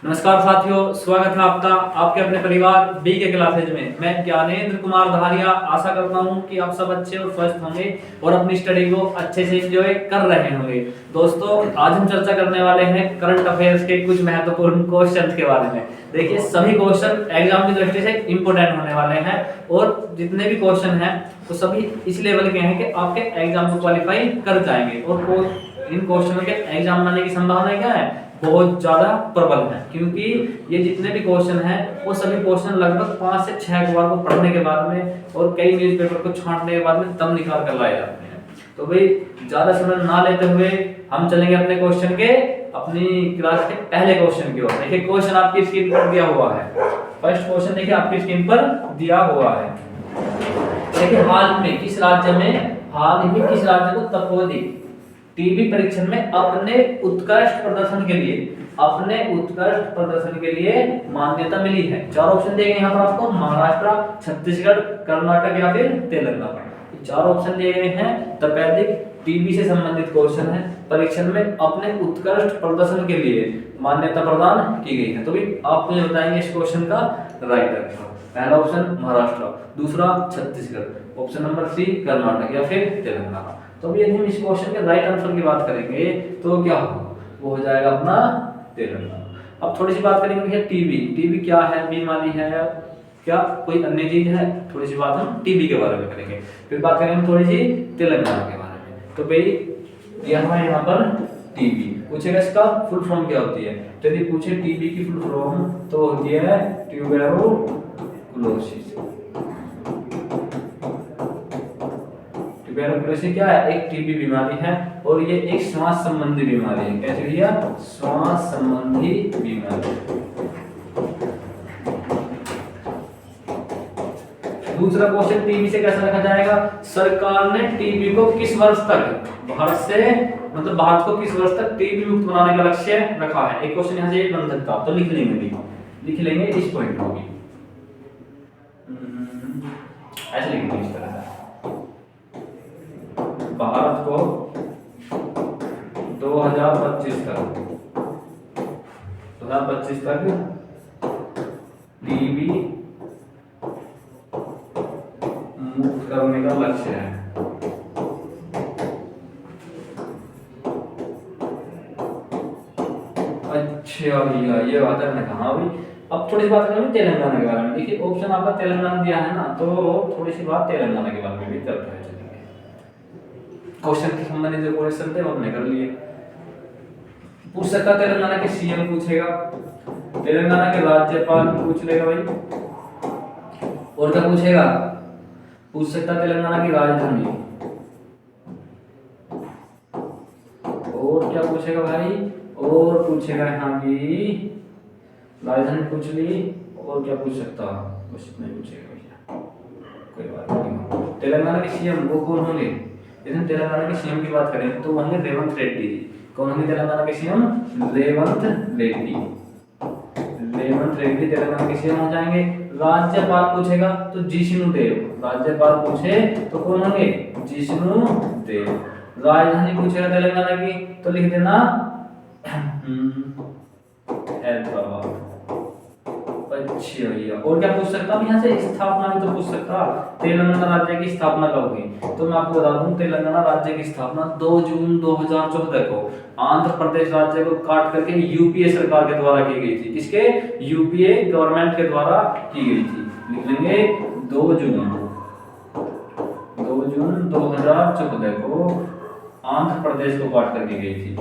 नमस्कार साथियों, स्वागत है आपका आपके अपने परिवार बी के क्लासेज में। मैं ज्ञानेंद्र कुमार धारिया आशा करता हूं कि आप सब अच्छे और स्वस्थ होंगे और अपनी स्टडी को अच्छे से एंजॉय कर रहे होंगे। दोस्तों, आज हम चर्चा करने वाले हैं करंट अफेयर्स के कुछ महत्वपूर्ण क्वेश्चन के बारे में। देखिए, सभी क्वेश्चन एग्जाम की दृष्टि से इंपोर्टेंट होने वाले हैं और जितने भी क्वेश्चन हैं वो सभी इस लेवल के हैं कि आपके एग्जाम को क्वालिफाई कर जाएंगे। और इन क्वेश्चनों के एग्जाम आने की संभावना क्या है? बहुत ज्यादा प्रबल है, क्योंकि ये जितने भी क्वेश्चन हैं वो सभी क्वेश्चन लगभग 5 से 6 बार को पढ़ने के बाद में और कई न्यूज़पेपर को छांटने के बाद में तब निकाल कर लाए जाते हैं। तो भाई ज्यादा समय ना लेते हुए हम चलेंगे अपने क्वेश्चन के अपनी क्लास के पहले क्वेश्चन की ओर। देखिए, क्वेश्चन आपकी स्क्रीन पर दिया हुआ है। फर्स्ट क्वेश्चन देखिए आपकी स्क्रीन पर दिया हुआ है। देखिए, हाल ही में किस राज्य को तपोदिक टीबी परीक्षण में अपने उत्कृष्ट प्रदर्शन के लिए मान्यता मिली है? चार ऑप्शन दिए गए यहाँ पर आपको, महाराष्ट्र, छत्तीसगढ़, कर्नाटक या फिर तेलंगाना। चार ऑप्शन दिए गए हैं। तपेदिक टीबी से संबंधित क्वेश्चन है, परीक्षण में अपने उत्कृष्ट प्रदर्शन के लिए मान्यता प्रदान की गई है। तो भी आप मुझे बताएंगे इस क्वेश्चन का राइट आंसर। पहला ऑप्शन महाराष्ट्र, दूसरा Chhattisgarh, option number C Karnataka या फिर तेलंगाना। तो अभी यदि हम इस क्वेश्चन के राइट आंसर की बात करेंगे तो क्या होगा? वो हो जाएगा अपना तेलंगाना। अब थोड़ी सी बात करेंगे कि टीबी क्या है, बीमारी है, क्या कोई अन्य चीज है? थोड़ी सी बात हम टीबी के बारे में करेंगे, फिर बात करेंगे थोड़ी सी तेलंगाना के बारे में। तो भाई यहाँ पर टीबी पूछेगा, इसका फुल फॉर्म क्या होती है? तो यदि पूछे टीबी की फुल फॉर्म तो होती है ट्यूबेरोकुलोसिस। ट्यूबेरोकुलोसिस क्या है? एक टीबी बीमारी है और ये एक श्वास संबंधी बीमारी है। कैसे भैया? श्वास संबंधी बीमारी। दूसरा क्वेश्चन टीबी से कैसा रखा जाएगा? सरकार ने टीबी को किस वर्ष तक भारत को किस वर्ष तक टीबी मुक्त बनाने का लक्ष्य रखा है? एक क्वेश्चन यहाँ से एक बन सकता है, तो लिख लेंगे इस पॉइंट को भी ऐसे लिखेंगे इस तरह से। भारत को 2025 तक टीबी मुक्त करने का लक्ष्य है। अच्छा भैया, ये बात है। कहा भाई, अब थोड़ी सी बात करेंगे तेलंगाना के बारे में। देखिए, ऑप्शन आपका तेलंगाना दिया है ना, तो थोड़ी सी बात तेलंगाना के बारे में भी करते हैं। क्वेश्चन के संबंधित जो क्वेश्चन थे वो हमने कर लिए। पूछ सकता तेलंगाना के सीएम पूछेगा, तेलंगाना के राज्यपाल पूछ लेगा भाई, और क्या पूछेगा? पूछ सकता तेलंगाना की राजधानी, और क्या पूछेगा भाई? और पूछेगा यहाँ की राजधानी पूछ ली, और क्या पूछ सकता? कुछ नहीं पूछेगा भैया, कोई बात नहीं। तेलंगाना के सीएम वो कौन होंगे? यदि तेलंगाना के सीएम की बात करें तो होंगे रेवंत रेड्डी जी। कौन होंगे तेलंगाना के सीएम? रेवंत रेड्डी तेलंगाना के सीएम हो जाएंगे। राज्यपाल पूछेगा तो जिष्णु देव, राज्यपाल पूछे तो कौन होंगे? जिष्णु देव। राजधानी पूछेगा तेलंगाना की तो लिख देना हैदराबाद। अच्छा भैया, और क्या पूछ सकता हूँ यहाँ से? स्थापना भी तो पूछ सकता। तेलंगाना राज्य की स्थापना कब हुई? तो मैं आपको बता दूं, तेलंगाना राज्य की स्थापना 2 जून 2014 को आंध्र प्रदेश राज्य को काट करके यूपीए सरकार के द्वारा की गई थी। किसके? यूपीए गवर्नमेंट के द्वारा की गई थी। लिख लेंगे 2 जून 2014 को आंध्र प्रदेश को काट करके गई थी।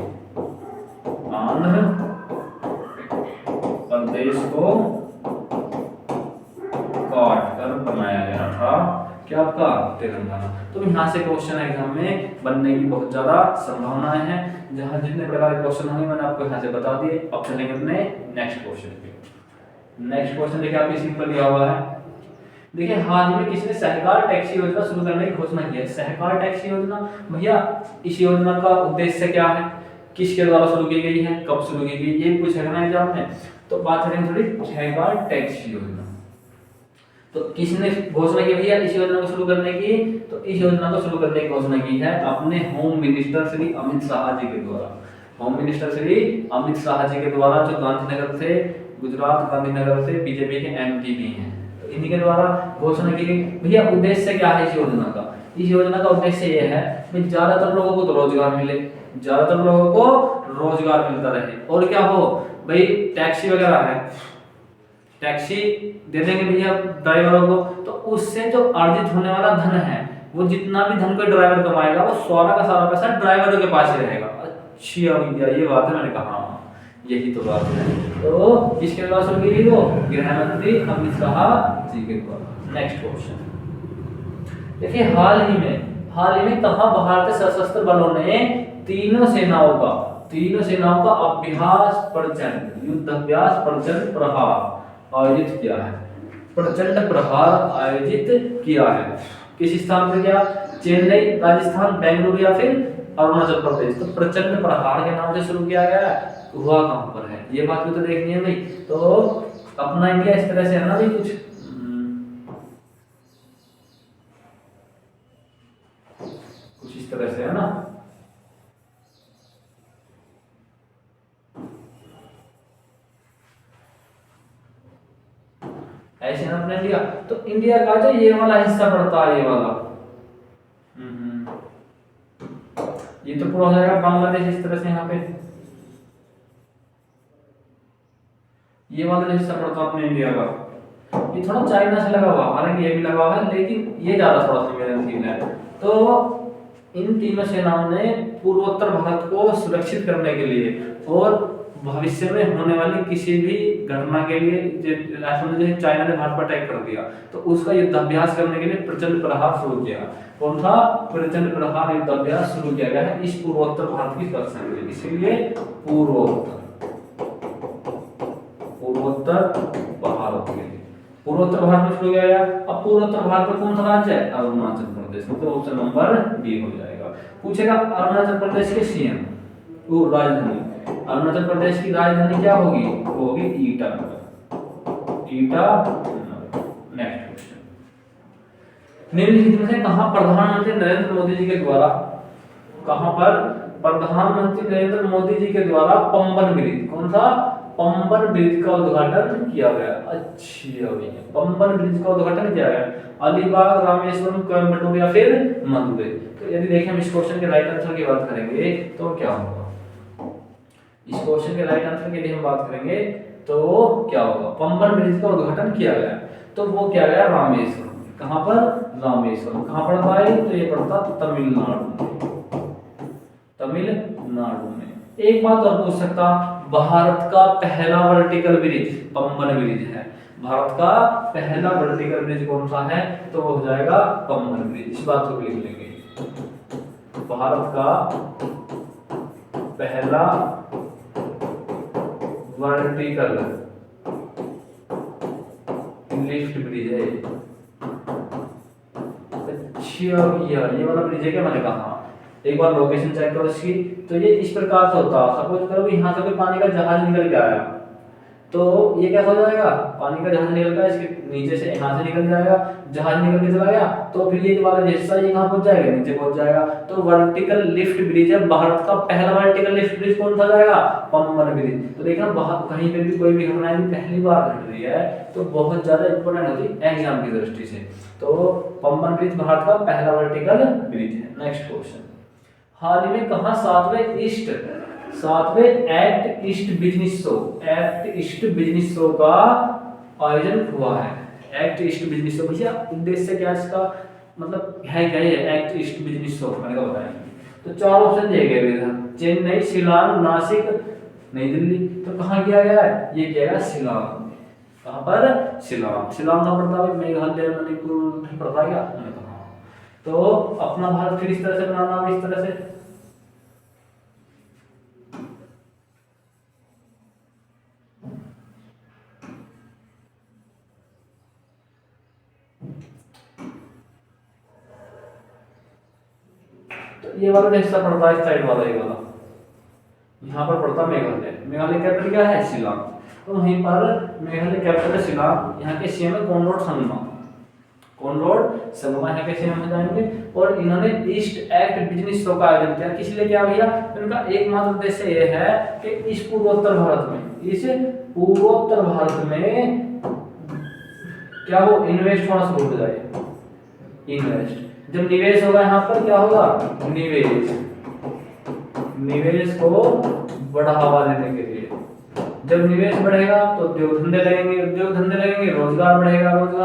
आंध्र प्रदेश को काट कर बनाया गया था क्या आपका? तेलंगाना। तो यहाँ से क्वेश्चन एग्जाम में बनने की बहुत ज्यादा संभावनाएं हैं। जहां जितने प्रकार के क्वेश्चन होंगे मैंने आपको यहाँ से बता दिए। अब चलेंगे अपने नेक्स्ट क्वेश्चन पे। नेक्स्ट क्वेश्चन देखिए आपकी स्क्रीन पर दिया हुआ है। देखिए, हाल ही में किसने सहकार टैक्सी योजना शुरू करने की घोषणा की है? सहकार टैक्सी योजना भैया, इस योजना का उद्देश्य क्या है? किसके द्वारा शुरू की गई है? कब शुरू की गई? ये पूछेगा ना एग्जाम में। तो बात करेंगे थोड़ी सहकार टैक्सी योजना। तो किसने घोषणा की भैया इस योजना को शुरू करने की? तो इस योजना को शुरू करने की घोषणा की है अपने होम मिनिस्टर श्री अमित शाह जी के द्वारा। होम मिनिस्टर श्री अमित शाह जी के द्वारा, जो गांधीनगर से, गुजरात गांधीनगर से बीजेपी के एमपी भी हैं, तो इन्हीं के द्वारा घोषणा की गई। भैया उद्देश्य क्या है इस योजना का? इस योजना का उद्देश्य यह है कि ज्यादातर लोगों को तो रोजगार मिले, ज्यादातर लोगों को रोजगार मिलता रहे, और क्या हो भाई, टैक्सी वगैरह है, टैक्सी दे देंगे भैया ड्राइवरों को, तो उससे जो अर्जित होने वाला धन है, वो जितना भी धन कोई ड्राइवर कमाएगा, वो सारा का सारा पैसा ड्राइवरों के पास ही रहेगा। अच्छी भैया, ये बात है, मैंने कहा यही तो बात है। तो किसके द्वारा शुरू की गई? वो गृह मंत्री अमित शाह जी के द्वारा। नेक्स्ट क्वेश्चन देखिए, हाल ही में कहां भारतीय सशस्त्र बलों ने तीनों सेनाओं का अभ्यास प्रचंड युद्ध अभ्यास प्रचंड प्रहार आयोजित किया है? प्रचंड प्रहार आयोजित किया है किस स्थान पर किया? चेन्नई, राजस्थान, बेंगलुरु या फिर अरुणाचल प्रदेश। तो प्रचंड प्रहार के नाम से शुरू किया गया है, हुआ कहां पर है? ये बात भी तो देखनी है भाई। तो अपना इंडिया इस तरह से है ना भाई, कुछ इस तरह से है ना। ऐसे ना अपने इंडिया, तो इंडिया का जो ये वाला हिस्सा पड़ता है, ये वाला, ये तो पूरा हो जाएगा बांग्लादेश इस तरह से। यहाँ पे ये वाला जो हिस्सा पड़ता है अपने इंडिया का, ये थोड़ा चाइना से लगा हुआ, हालांकि ये भी लगा हुआ है, लेकिन ये ज्यादा थोड़ा संवेदनशील है। तो इन तीनों सेनाओं ने पूर्वोत्तर भारत को सुरक्षित करने के लिए और भविष्य में होने वाली किसी भी घटना के लिए, जैसे चाइना ने भारत पर अटैक कर दिया, तो उसका युद्धाभ्यास करने के लिए प्रचंड प्रहार शुरू किया। कौन था? प्रचंड प्रहार युद्धाभ्यास शुरू किया गया है इस पूर्वोत्तर भारत की सुरक्षा के लिए। इसीलिए पूर्वोत्तर भारत के लिए, पूर्वोत्तर भारत में शुरू किया गया। अब पूर्वोत्तर भारत में कौन सा राज्य है? अरुणाचल प्रदेश, मतलब ऑप्शन नंबर बी हो जाएगा। पूछेगा अरुणाचल प्रदेश के सीएम, वो राजधानी, अरुणाचल प्रदेश की राजधानी क्या होगी? वो होगी ईटानगर। नेक्स्ट क्वेश्चन, निम्नलिखित में से कहां प्रधानमंत्री नरेंद्र मोदी जी के द्वारा, कहां पर प्रधानमंत्री नरेंद्र मोदी जी के द्वारा पंबन ब्रिज, कौन सा? पंबन ब्रिज का उद्घाटन किया गया? अच्छी भैया, पंबन ब्रिज का उद्घाटन किया गया अलीबाग, रामेश्वरम, कोयम्बटूर या फिर मदुरई। तो यदि देखें हम इस क्वेश्चन के राइट आंसर की बात करेंगे तो क्या होगा? इस क्वेश्चन के राइट आंसर के लिए हम बात करेंगे तो क्या होगा? पंबन ब्रिज का उद्घाटन किया गया, तो वो क्या गया? रामेश्वरम। कहां पर? रामेश्वरम। कहां पड़ता है? तो ये पड़ता तमिलनाडु में। एक बात और पूछ सकता, भारत का पहला वर्टिकल ब्रिज पंबन ब्रिज है। भारत का पहला वर्टिकल ब्रिज कौन सा है? तो वो हो जाएगा पंबन ब्रिज। इस बात को लिख लेंगे, भारत का पहला वर्टिकल लिफ्ट ब्रिज है। अच्छा भैया, ये वाला ब्रिज है क्या? मैंने कहा एक बार लोकेशन चेक करो इसकी। तो ये इस प्रकार से होता, सपोज करो यहाँ से कोई पानी का जहाज निकल के आया, तो ये क्या हो जाएगा? पानी का जहाज निकल गया, इसके नीचे से यहाँ से निकल जाएगा, जहाज निकल के चला गया, तो फिर ये वाला हिस्सा ये कहाँ पहुंच जाएगा? नीचे पहुंच जाएगा। तो वर्टिकल लिफ्ट ब्रिज है, भारत का पहला वर्टिकल लिफ्ट ब्रिज कौन सा जाएगा? पंबन ब्रिज। तो देखना कहीं पे भी कोई भी घटना पहली बार घट रही है तो बहुत ज्यादा इंपोर्टेंट होती है एग्जाम की दृष्टि से। तो पंबन ब्रिज भारत का पहला वर्टिकल ब्रिज है। नेक्स्ट क्वेश्चन, हाल ही में कहां सातवें एक्ट ईस्ट बिजनेस शो का आयोजन हुआ है? एक्ट ईस्ट बिजनेस शो भैया उद्देश्य क्या इसका, मतलब है क्या ये एक्ट ईस्ट बिजनेस शो? मैंने कहा बताया। तो चार ऑप्शन दिए गए इधर, चेन्नई, शिलांग, नासिक, नई दिल्ली। तो कहां किया गया है? ये किया गया शिलांग। कहां पर? शिलांग का पड़ता है मेघालय, मणिपुर पड़ता है क्या? मैंने कहा। तो अपना भारत फिर इस तरह से बनाना, इस तरह से ये वाला हिस्सा पड़ता है साइड वाला, ये वाला यहाँ पर पड़ता मेघालय। मेघालय कैपिटल क्या है? शिलांग। तो वहीं पर मेघालय कैपिटल है शिलांग, यहाँ के सीएम है कॉनराड संगमा। कौन रोड, समूह है, कैसे हम जानेंगे। और इन्होंने ईस्ट एक्ट बिजनेस शो का आयोजन किया, किस लिए किया भैया, इनका एकमात्र उद्देश्य ये है कि इस पूर्वोत्तर भारत में क्या हो, इन्वेस्ट होना शुरू हो जाए। इन्वेस्ट, जब निवेश होगा यहाँ पर क्या होगा, निवेश को बढ़ावा देने के लिए, जब निवेश बढ़ेगा तो उद्योग धंधे लगेंगे, रोजगार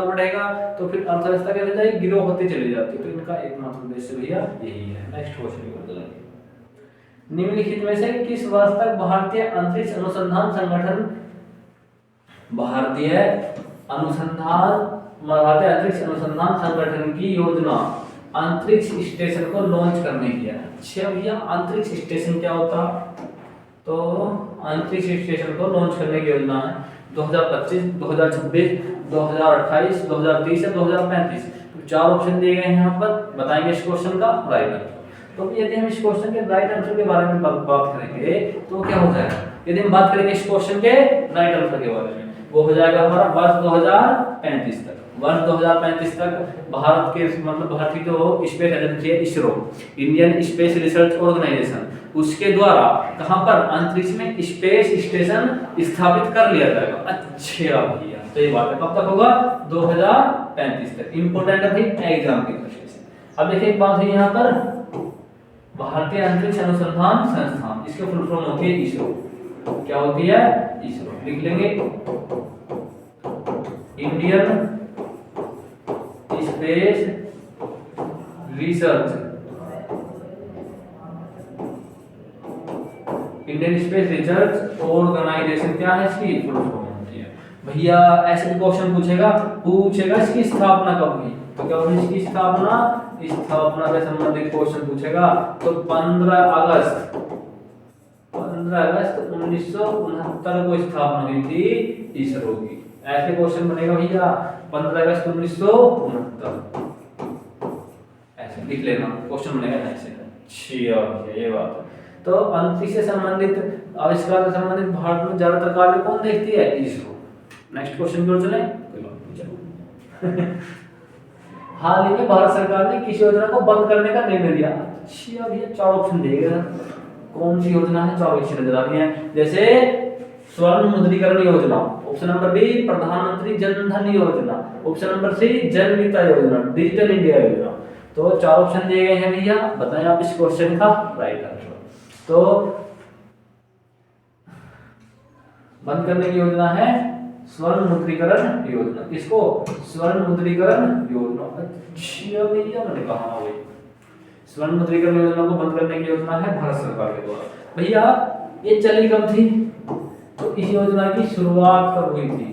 बढ़ेगा तो फिर अर्थव्यवस्था कैसे जाएगी, गिरो होती चली जाती है। तो इनका एकमात्र उद्देश्य भैया यही है। नेक्स्ट क्वेश्चन कर देंगे, निम्नलिखित में से किस वर्ष तक भारतीय अंतरिक्ष अनुसंधान संगठन की योजना अंतरिक्ष स्टेशन को लॉन्च करने की है। अच्छा भैया, अंतरिक्ष स्टेशन क्या होता, तो अंतरिक्ष स्टेशन को लॉन्च करने की योजना है 2025, 2026, 2028, 2030 या 2035। तो 4 ऑप्शन दिए गए हैं यहाँ पर, बताएंगे इस क्वेश्चन का राइट आंसर। तो यदि हम इस क्वेश्चन के राइट आंसर के बारे में बात करेंगे तो क्या हो जाएगा, यदि हम बात करेंगे इस क्वेश्चन के राइट आंसर के बारे में, वो हो जाएगा हमारा वर्ष 2035 तक। वर्ष 2035 तक भारत के भारतीय जो स्पेस एजेंसी है ISRO, Indian space research organisation, उसके द्वारा कहां पर, अंतरिक्ष में स्पेस स्टेशन स्थापित कर लिया जाएगा। अच्छा भैया, तो ये बात है, कब तक होगा, 2035 तक। इंपोर्टेंट है भाई एग्जाम की दृष्टि से। अब देखिए एक बात है यहाँ पर, भारतीय अंतरिक्ष अनुसंधान संस्थान, इसके फुल फॉर्म होती है इसरो। क्या होती है, इसरो। लिख लेंगे Indian space research, Indian space research organisation, क्या है इसकी फुल फॉर्म होती है भैया। ऐसे भी क्वेश्चन पूछेगा इसकी स्थापना कब हुई, तो क्या हुई इसकी स्थापना से संबंधित क्वेश्चन पूछेगा। तो 15 अगस्त 1969 को स्थापना हुई थी इसरो की। ऐसे क्वेश्चन बनेगा भैया 15 अगस्त 1969, ऐसे लिख लेना, क्वेश्चन बनेगा ऐसे। अच्छा ये बात है। तो अंतरिक्ष से संबंधित आविष्कार से संबंधित भारत में ज्यादातर कार्य कौन देखती है, इसरो। नेक्स्ट क्वेश्चन की ओर चलें। हाल ही में भारत सरकार ने किस योजना को बंद करने का निर्णय लिया। अच्छा भैया 4 ऑप्शन दिए गए, कौन सी योजना है, 4 ऑप्शन नजर आ रही है। जैसे स्वर्ण मुद्रीकरण योजना, ऑप्शन नंबर बी प्रधानमंत्री जन धन योजना, ऑप्शन नंबर सी जन वित्त योजना, डिजिटल इंडिया योजना। तो 4 ऑप्शन दिए गए हैं भैया, बताएं आप इस क्वेश्चन का राइट आंसर। तो बंद करने की योजना है स्वर्ण मुद्रीकरण योजना। किसको, स्वर्ण मुद्रीकरण योजना। अच्छा भैया मैंने कहा भाई, स्वर्ण मुद्रीकरण योजना को बंद करने की योजना है भारत सरकार के द्वारा। भैया ये चली कब थी, तो इस योजना की शुरुआत कब हुई थी,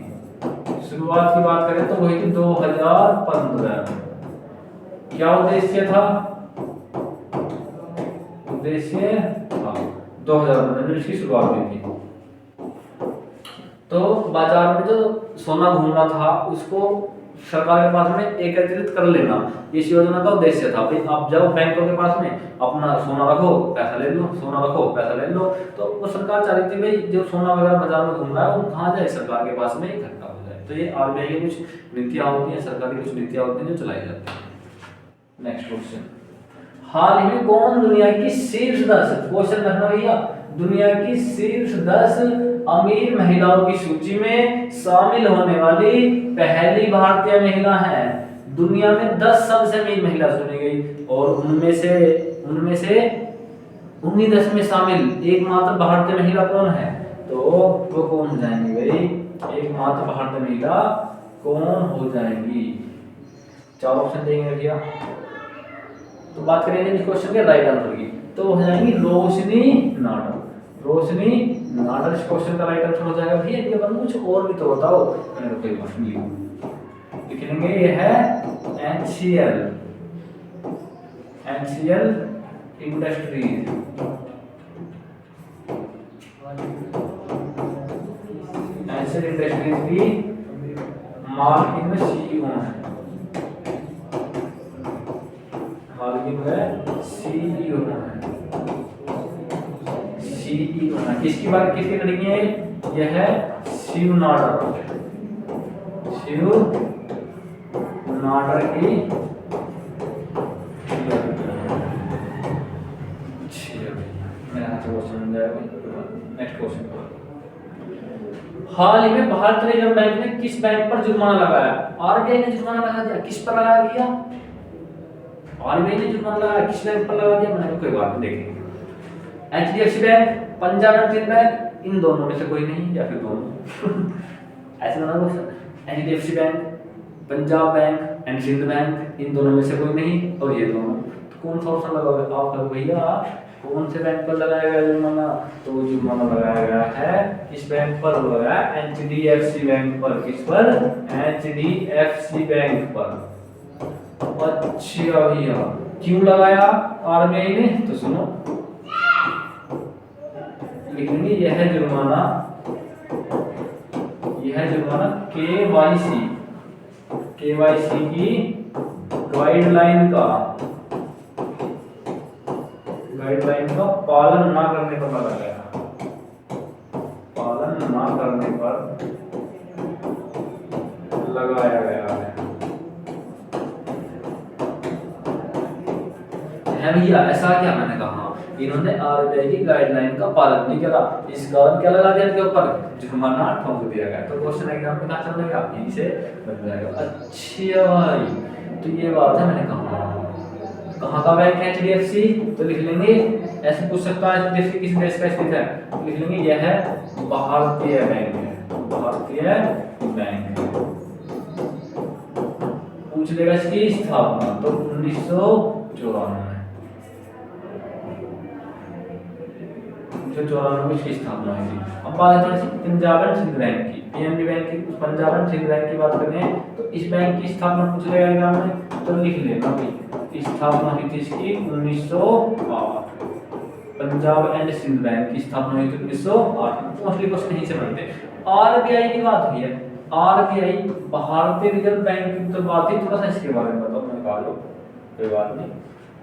शुरुआत की बात करें तो वही थी 2015। क्या उद्देश्य था, उद्देश्य 2015 में इसकी शुरुआत हुई थी। तो बाजार में जो सोना घूम रहा था उसको सरकार के पास में एकत्रित कर लेना, इस योजना का उद्देश्य था। भाई आप जाओ बैंकों के पास में अपना सोना रखो पैसा ले लो, सोना रखो पैसा ले लो। तो वो सरकार चाह रही थी भाई जो सोना वगैरह बाजार में घूम रहा है वो कहाँ जाए, सरकार के पास में इकट्ठा हो जाए। तो ये आरबीआई की कुछ नीतियां होती हैं, सरकारी कुछ नीतियां होती हैं जो चलाई जाती हैं। नेक्स्ट क्वेश्चन, हाल ही में कौन दुनिया की शीर्ष 10, क्वेश्चन रखना भैया, दुनिया की शीर्ष 10 अमीर महिलाओं की सूची में शामिल होने वाली पहली भारतीय महिला है। दुनिया में 10 सबसे अमीर महिला चुनी गई और उनमें से उन्हीं 10 में शामिल एकमात्र भारतीय महिला कौन है, तो वो कौन हो जाएंगी भाई, एकमात्र भारतीय महिला कौन हो जाएंगी। 4 ऑप्शन देंगे भैया। तो बात करेंगे इस क्वेश्चन के राइट आंसर की, तो हो जाएंगी रोशनी नाडर। रोशनी नाडर इस क्वेश्चन का राइट आंसर हो जाएगा। भैया इनके बारे में कुछ और भी तो बताओ, कोई बात नहीं लिख लेंगे। ये है एचसीएल इंडस्ट्रीज, एचसीएल इंडस्ट्रीज की मार्केटिंग में सीईओ है, सीईओ है। किसकी बात, किसकी लड़की है, यह है शिव नाडर। शिव टमाटर की नेक्स्ट क्वेश्चन। हाल ही में भारतीय रिजर्व बैंक ने किस बैंक पर जुर्माना लगाया? आरबीआई ने जुर्माना लगा दिया, किस पर लगा दिया? आरबीआई ने जुर्माना लगाया, किस बैंक पर लगा दिया? मैंने कोई बात नहीं, देखेंगे। HDFC bank, Punjab and Sind bank, इन दोनों में से कोई नहीं या फिर दोनों ऐसे ना question. HDFC bank, Punjab bank and Sind bank, इन दोनों में से कोई नहीं और ये दोनों, तो कौन सा ऑप्शन लगाओगे आप? कहोगे भैया कौन से बैंक पर लगाया गया जुर्माना? तो जुर्माना लगाया गया है किस बैंक पर? लगाया एचडीएफसी बैंक पर। किस पर? एचडीएफसी बैंक पर। अच्छा भैया, क्यों लगाया आरबीआई ने? तो सुनो, लिखेंगे यह जुर्माना केवाईसी की गाइडलाइन का पालन ना करने पर लगाया गया। पालन ना करने पर लगाया गया है भैया। ऐसा क्या? मैंने कहा इन्होंने आरबीआई की गाइडलाइन का पालन नहीं करा, इस कारण क्या लगा दिया इनके ऊपर? जुर्माना ठोक दिया गया। तो क्वेश्चन एग्जाम में कहाँ चल जाएगा? यहीं से बन जाएगा। अच्छा भाई, तो ये बात है। मैंने कहा कहाँ का बैंक है एचडीएफसी? तो लिख लेंगे, ऐसे पूछ सकता है एचडीएफसी किस देश का स्थित है? तो लिख लेंगे यह भारतीय बैंक है। भारतीय बैंक पूछ लेगा इसकी स्थापना, तो 1994 की स्थापना हुई थी। अब बात है पंजाब एंड सिंध बैंक की, पीएनबी बैंक की, पंजाब एंड सिंध बैंक की बात करें तो इस बैंक की स्थापना पूछ लेगा एग्जाम में, तो लिख लेना भाई स्थापना हुई थी इसकी 1908। पंजाब एंड सिंध बैंक की स्थापना हुई थी 1908। मोस्टली क्वेश्चन यहीं से बनते हैं। आरबीआई की बात हुई है, आरबीआई भारतीय रिजर्व बैंक की तो बात ही, थोड़ा सा इसके बारे में बताओ। मैंने कहा लो कोई बात नहीं,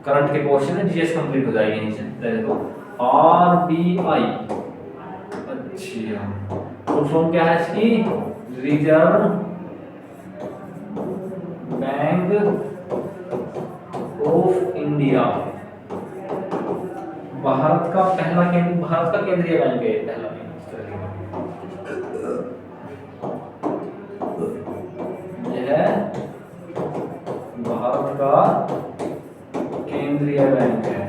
करंट के क्वेश्चन है, जीएस कंप्लीट हो जाएगी यहीं से। देखो आरबीआई, अच्छा फुल फॉर्म क्या है इसकी? Reserve bank of India. Bharat का केंद्रीय बैंक है पहला बैंक। यह भारत का केंद्रीय बैंक है।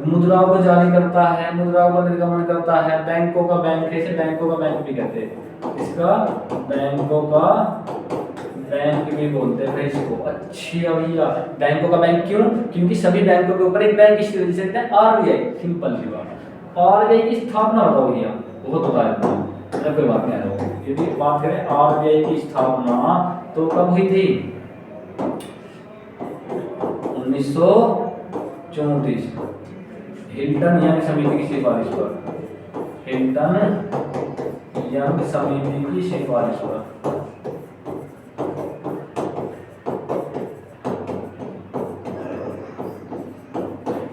मुद्राओं को जारी करता है, मुद्राओं का निर्गमन करता है। बैंकों का बैंक, ऐसे बैंकों का बैंक भी कहते हैं इसका, बैंकों का बैंक भी बोलते हैं इसको। अच्छा भैया, बैंकों का बैंक क्यों? क्योंकि सभी बैंकों के ऊपर एक बैंक इसकी वजह से कहते हैं आरबीआई। सिंपल सी बात। आरबीआई की स्थापना बताओ भैया, बहुत होता है तो कोई बात नहीं है। यदि बात करें आरबीआई की स्थापना तो कब हुई थी? 1934 हिल्टन यंग समिति की सिफारिश पर। हिल्टन यंग समिति की सिफारिश पर।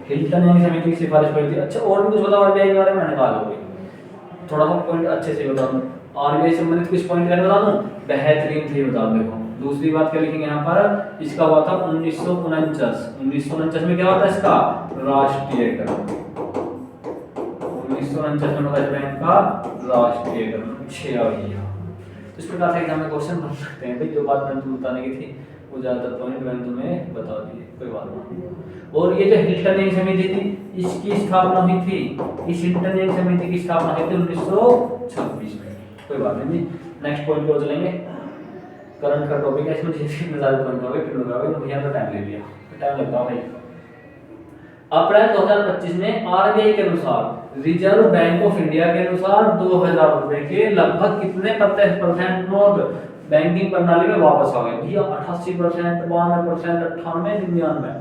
हिल्टन यंग समिति की सिफारिश पर थी। अच्छा और भी कुछ बताओ आरबीआई के बारे में? मैंने कहा थोड़ा सा पॉइंट अच्छे से बता दूं। आरबीआई से संबंधित कुछ पॉइंट बता दूं, बेहतरीन थे बता दो। देखो दूसरी बात क्या लिखेंगे यहाँ पर? इसका हुआ था 1949 में क्या होता है इसका? राष्ट्रीयकरण। 1949 में होता है बैंक का राष्ट्रीयकरण। तो इस प्रकार से एग्जाम में क्वेश्चन बन सकते हैं। जो बात मैंने तुम्हें बताने की थी वो ज्यादातर पॉइंट मैंने तुम्हें बता दिए, कोई बात नहीं। और ये जो हिल्टन यंग समिति थी इसकी स्थापना हुई थी, इस हिल्टन यंग समिति की स्थापना हुई थी 1926 में। कोई बात नहीं। नेक्स्ट पॉइंट पर चलेंगे। करंट का टॉपिक है, इसमें जितने ज्यादा पॉइंट होंगे फिर लगाओगे तो भैया तो टाइम ले लिया, टाइम लगता है भाई। अप्रैल 2025 में आरबीआई के अनुसार, रिजर्व बैंक ऑफ इंडिया के अनुसार 2000 रुपए के लगभग कितने % नोट बैंकिंग प्रणाली में वापस आ गए भैया? 88%, 92%, 98, 99।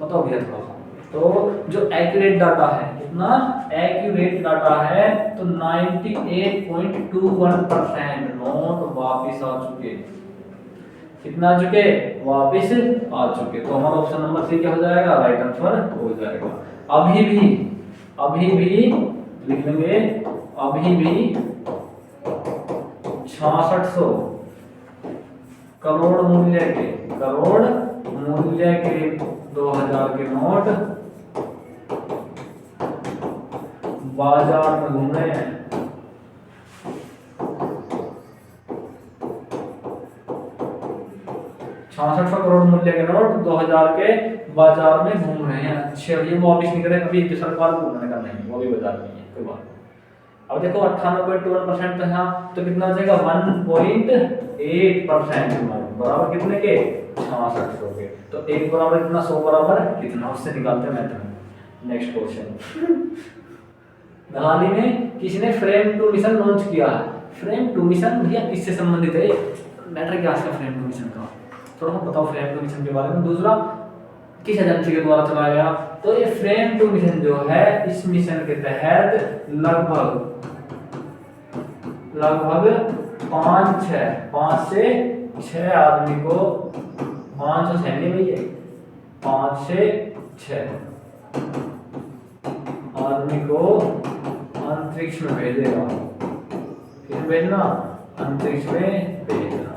बताओ भैया थोड़ा सा। तो जो एक्यूरेट डाटा है, कितना एक्यूरेट डाटा है, तो 98.21% नोट वापस आ चुके। कितना आ चुके? वापस आ चुके। तो हमारा ऑप्शन नंबर 3 क्या हो जाएगा? राइट आंसर हो जाएगा। अभी भी लिख लेंगे, अभी भी 6600 करोड़ मूल्य के 2000 के नोट बाजार में घूम रहे हैं। 66 करोड़ मूल्य के नोट 2000 के बाजार में घूम रहे हैं। अच्छा, ये वापिस नहीं करे अभी तो सरकार को घूमने का नहीं, वो भी बाजार में है, कोई बात नहीं। अब देखो 98.21% तो यहाँ तो कितना हो जाएगा 1.8% बराबर कितने के 66 के। तो 1 बराबर कितना 100 बराबर कितना, उससे निकालते हैं मेथड में। नेक्स्ट क्वेश्चन, हाल ही में किसने फ्रेम टू मिशन लॉन्च किया है। फ्रेम टू मिशन भैया किससे संबंधित है, मैटर क्या है फ्रेम टू मिशन का, थोड़ा हम बताओ फ्रेम टू मिशन के बारे में। दूसरा किस एजेंसी के द्वारा चलाया गया, तो ये फ्रेम टू मिशन जो है इस मिशन के तहत लगभग 5 से 6 आदमी को 500 सैन्य भैया 5 से 6 आदमी को अंतरिक्ष में भेजेगा। किस भेजना, अंतरिक्ष में भेजना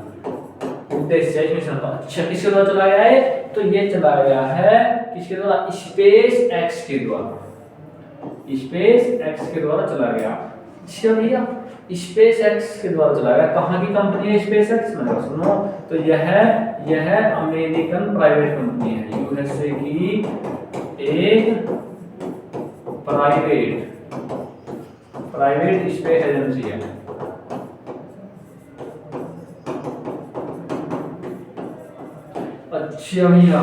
उद्देश्य है मिशन का। अच्छा, किसके द्वारा चलाया गया है, तो ये चलाया गया है किसके द्वारा, स्पेस एक्स के द्वारा। स्पेस एक्स के द्वारा चलाया गया। अच्छा भैया स्पेस एक्स के द्वारा चलाया गया, कहाँ की कंपनी है स्पेस एक्स, मैंने सुनो तो यह अमेरिकन प्राइवेट कंपनी है, यूएसए की एक प्राइवेट स्पेस एजेंसी है। अच्छा भैया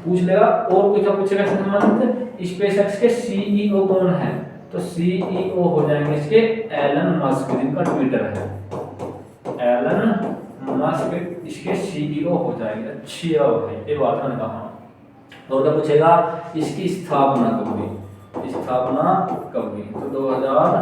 पूछ लेगा और कुछ पूछेगा संबंधित स्पेसएक्स के सीईओ कौन है, तो सीईओ हो जाएंगे इसके एलन मस्क, जिनका ट्विटर है एलन मस्क, इसके सीईओ हो जाएंगे। अच्छा भाई ये बात मैंने कहा। और क्या पूछेगा, इसकी स्थापना कब हुई, तो 2000,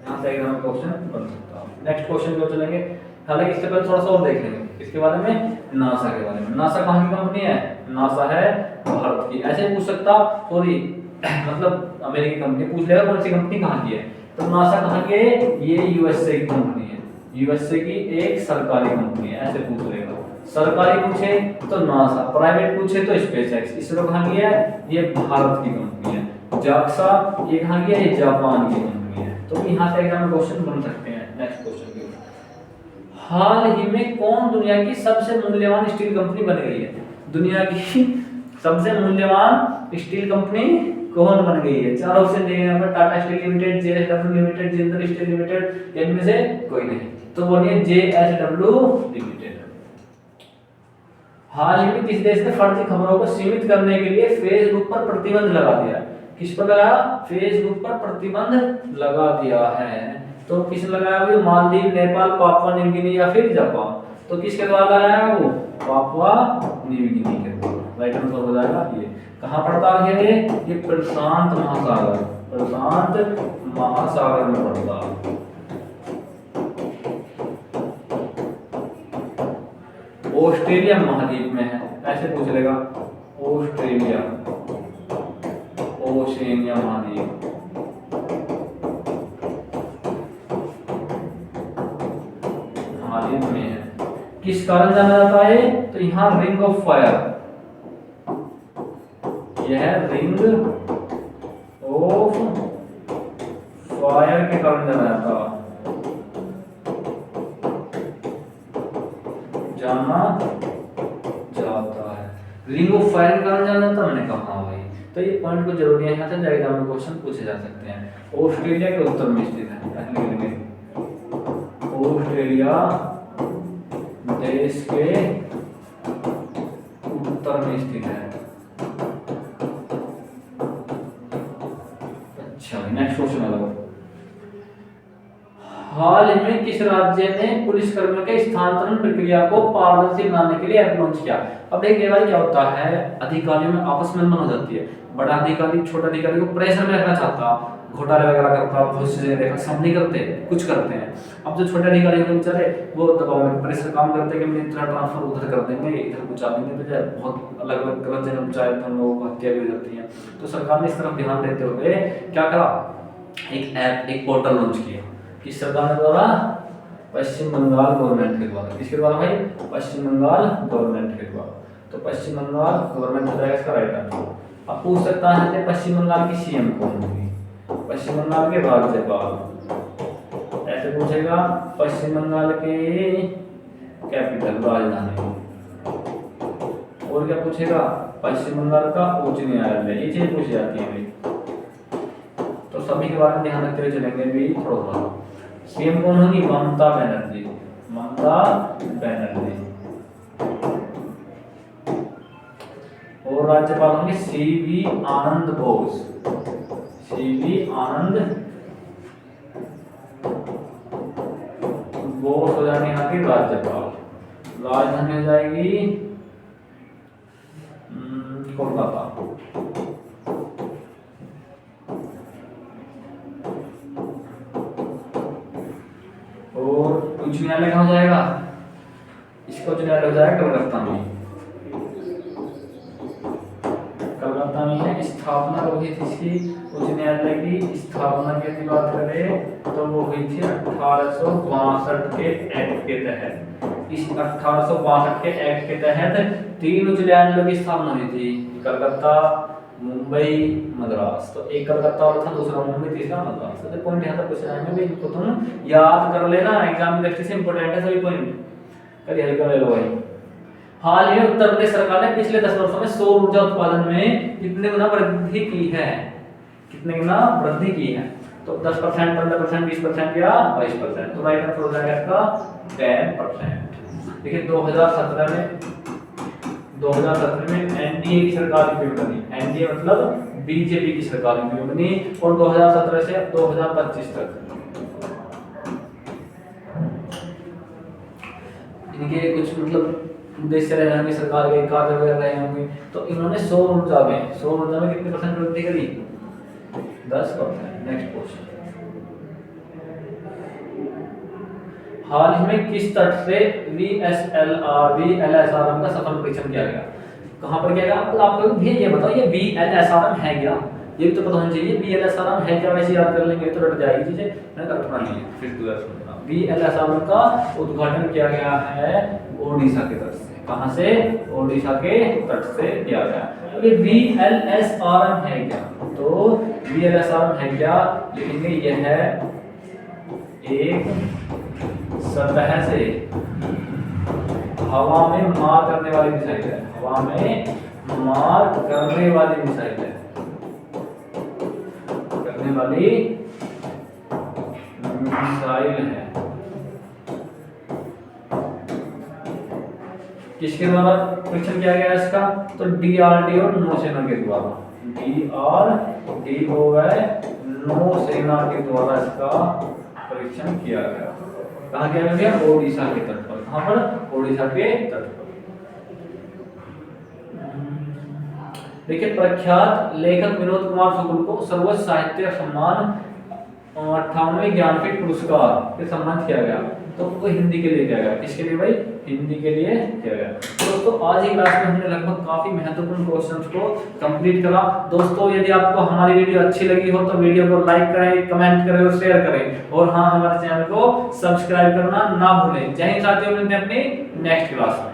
यहाँ से एग्जाम क्वेश्चन बन सकता है। नेक्स्ट क्वेश्चन को चलेंगे, हालांकि इससे पहले थोड़ा सा और देख लेंगे इसके बारे में, नासा के बारे में। नासा कहाँ की कंपनी है, नासा है भारत की। ऐसे पूछ सकता सॉरी मतलब अमेरिकी कंपनी पूछ लेगा कौन सी कंपनी कहाँ की है, तो नासा कहाँ की है, ये यूएसए की कंपनी है, यूएसए की एक सरकारी कंपनी है, ऐसे पूछ लेगा। सरकारी पूछे तो नासा, प्राइवेट पूछे तो स्पेसएक्स। इसरो कहाँ की है, ये भारत की कंपनी है। जाक्सा ये कहाँ की है, ये जापान की कंपनी है। तो यहाँ से एग्जाम में क्वेश्चन बन सकते हैं। नेक्स्ट क्वेश्चन, हाल ही में कौन दुनिया की सबसे मूल्यवान स्टील कंपनी बन गई है, दुनिया की सबसे मूल्यवान स्टील कंपनी कौन बन गई है। चार ऑप्शन दिए हैं पर, Tata steel limited, JSW limited, Jindal steel limited, इनमें से कोई नहीं, तो बोलिए जेएसडब्ल्यू लिमिटेड। हाल ही में किस देश ने फर्जी खबरों को सीमित करने के लिए फेसबुक पर प्रतिबंध लगा दिया, किस पर लगाया, फेसबुक पर प्रतिबंध लगा दिया है। तो किसने लगाया भाई, Maldives, Nepal, Papua New Guinea या फिर जापान। तो किसके द्वारा लगाया वो, पापुआ न्यू गिनी के द्वारा। राइट आंसर हो जाएगा ये। कहाँ पड़ता है ये प्रशांत महासागर में पड़ता है। ऑस्ट्रेलिया महाद्वीप में है, ऐसे पूछ लेगा, ऑस्ट्रेलिया ओशिनिया महाद्वीप। महाद्वीप में है। किस कारण जाना जाता है, तो यहाँ रिंग ऑफ फायर, यह रिंग ऑफ फायर के कारण जाना जाता है, रिंग ऑफ फायर के कारण जाना जाता, मैंने कहा भाई। तो ये पॉइंट को जरूरी है, यहाँ से एग्जाम में क्वेश्चन पूछे जा सकते हैं। ऑस्ट्रेलिया के उत्तर में स्थित है, ऑस्ट्रेलिया देश के उत्तर में स्थित है। अच्छा नेक्स्ट क्वेश्चन अलग। हाल ही में किस राज्य ने पुलिस कर्मियों के स्थानांतरण प्रक्रिया को पारदर्शी बनाने के लिए ऐप लॉन्च किया। अब देखिए भाई क्या होता है, अधिकारियों में आपस में मन हो जाती है, बड़ा अधिकारी छोटा अधिकारी को प्रेशर में रखना चाहता, घोटाले वगैरह करता, बहुत सी जगह देखा, सब नहीं करते, कुछ करते हैं। अब जो छोटे अधिकारी होते बेचारे वो दबाव में प्रेशर काम करते हैं कि इतना ट्रांसफर उधर कर देंगे, इधर पहुंचा देंगे, तो बहुत अलग अलग गलत जगह पहुंचाए तो लोगों को हत्या भी हो जाती है। तो सरकार ने इस तरफ ध्यान देते हुए क्या करा, एक ऐप, एक पोर्टल लॉन्च किया। किस सरकार द्वारा, पश्चिम बंगाल गवर्नमेंट के द्वारा। किसके द्वारा भाई? पश्चिम बंगाल गवर्नमेंट के द्वारा। तो पश्चिम बंगाल गवर्नमेंट हो जाएगा इसका राइट आंसर। अब पूछ सकता है पश्चिम बंगाल की सीएम कौन होगी? पश्चिम बंगाल के राज्यपाल। ऐसे पूछेगा पश्चिम बंगाल के कैपिटल राजधानी। और क्या पूछेगा? पश्चिम बंगाल का उच्च न्यायालय। ये चीज पूछी जाती है भाई, तो सभी के बारे में ध्यान रखते हुए चलेंगे भी थोड़ा थोड़ा। सीएम कौन होगी? ममता बनर्जी। ममता बनर्जी। और राज्यपाल होंगे सीवी आनंद बोस। सीवी आनंद बोस हो जाएंगे यहाँ के राज्यपाल। राजधानी हो जाएगी कोलकाता। और उच्च न्यायालय कहाँ हो जाएगा? इसका उच्च न्यायालय हो जाएगा कलकत्ता में। कलकत्ता में है। स्थापना हुई थी इसकी उच्च न्यायालय की स्थापना की यदि बात करें तो वो हुई थी 1862 के एक्ट के तहत। इस 1862 के एक्ट के तहत 3 उच्च न्यायालयों की स्थापना हुई थी, कलकत्ता, मुंबई, मद्रास। तो एक कलकत्ता और था, दूसरा मुंबई, तीसरा मद्रास। तो पॉइंट यहाँ तक पूछ रहे हैं, इनको तुम याद कर लेना, एग्जाम की दृष्टि से इंपॉर्टेंट है सभी पॉइंट। करिए हल्का ले लो भाई। हाल ही में उत्तर प्रदेश सरकार ने पिछले 10 वर्षों में सौर ऊर्जा उत्पादन में कितने गुना वृद्धि की है? कितने गुना वृद्धि की है? तो 10%, 15%, 20% या 22%। तो राइट आंसर हो जाएगा इसका 10%। देखिए 2017 में एनडीए की सरकार उपयोग बनी। एनडीए मतलब बीजेपी की सरकार उपयोग बनी। और 2017 से 2025 तक इनके कुछ मतलब उद्देश्य रहे होंगे, सरकार के कार्य वगैरह रहे होंगे। तो इन्होंने सौर ऊर्जा में कितने परसेंट वृद्धि करी? 10%। Next question. हाल ही में किस तट से VLSRM का सफल परीक्षण किया गया? कहां पर किया गया? आपको भैया ये बताओ, ये VLSRM है क्या? ये भी तो पता होना चाहिए। VLSRM है क्या? वैसे याद कर लेंगे तो रट जाएगी चीजें, मैंने कल्पना नहीं है। फिर दूसरा सुनना, VLSRM का उद्घाटन किया गया है ओडिशा के तट से। कहां से? ओडिशा के तट से किया गया। अब ये VLSRM है क्या? तो VLSRM है क्या लिखेंगे, यह है एक सतह से हवा में मार करने वाली मिसाइल है। हवा में मार करने वाली मिसाइल है। करने वाली मिसाइल है। किसके द्वारा परीक्षण किया गया इसका? तो DRDO नौसेना के द्वारा। DRDO नौसेना के द्वारा इसका परीक्षण किया गया। कहाँ किया गया? ओडिशा के तट पर। कहाँ पर? ओडिशा के तट पर। देखिए प्रख्यात लेखक विनोद कुमार शुक्ल को सर्वोच्च साहित्य सम्मान 58वें ज्ञानपीठ पुरस्कार से सम्मानित किया गया। तो वो हिंदी के लिए किया गया। किसके लिए भाई? हिंदी के लिए किया गया। तो दोस्तों आज की क्लास में हमने लगभग काफी महत्वपूर्ण क्वेश्चंस को कंप्लीट करा। दोस्तों यदि आपको हमारी वीडियो अच्छी लगी हो तो वीडियो को लाइक करें, कमेंट करें और शेयर करें। और हाँ, हमारे चैनल को सब्सक्राइब करना ना भूलें। जय हिंद साथियों, मिलते हैं अपनी नेक्स्ट क्लास में।